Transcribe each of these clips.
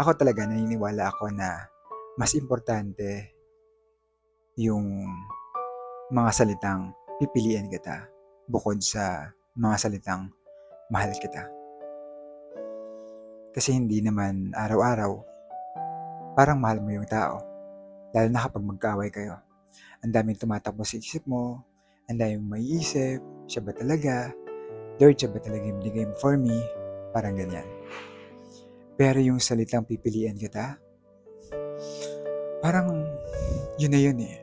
Ako talaga naniniwala ako na mas importante yung mga salitang pipiliin kita bukod sa mga salitang mahal kita. Kasi hindi naman araw-araw parang mahal mo yung tao. Lalo na kapag magkaaway kayo. Ang daming tumatakbo sa isip mo, ang daming maiisip, siya ba talaga? Lord, siya ba talaga yung binigay mo for me? Parang ganyan. Pero yung salitang pipiliin kita, parang yun na yun eh.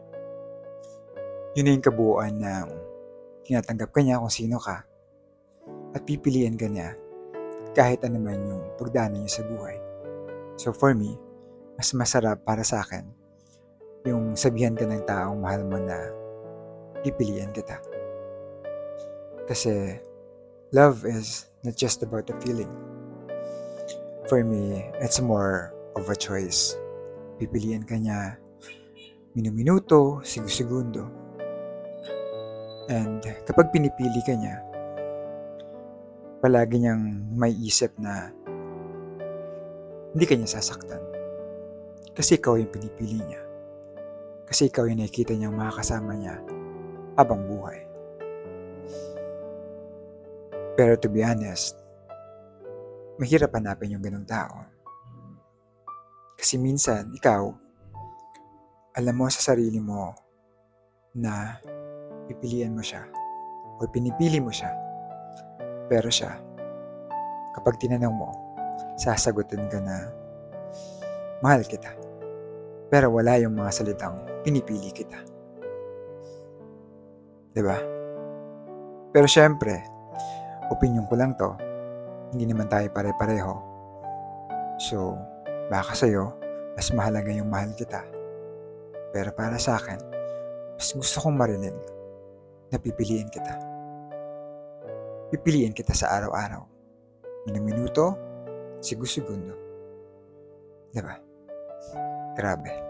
Yun na yung kabuuan ng tinatanggap ka niya kung sino ka at pipiliin ka niya kahit ano man yung pagdaanan niya sa buhay. So for me, mas masarap para sa akin yung sabihan ka ng taong mahal mo na pipiliin kita. Kasi love is not just about the feeling. For me, it's more of a choice. Pipiliin ka niya minuminuto, segundo. And kapag pinipili ka niya, palagi niyang may isip na hindi ka niya sasaktan. Kasi ikaw yung pinipili niya. Kasi ikaw yung nakikita niyang makakasama niya habang buhay. Pero to be honest, mahirap hanapin yung ganung tao. Kasi minsan, ikaw, alam mo sa sarili mo na pipiliin mo siya o pinipili mo siya. Pero siya, kapag tinanong mo, sasagutin ka na, mahal kita. Pero wala yung mga salitang pinipili kita. Diba? Pero syempre, opinion ko lang to. Hindi naman tayo pare-pareho. So, baka sa'yo, mas mahalaga yung mahal kita. Pero para sa akin, mas gusto kong marinig na pipiliin kita. Pipiliin kita sa araw-araw. Minuminuto, segundo. Diba? Grabe.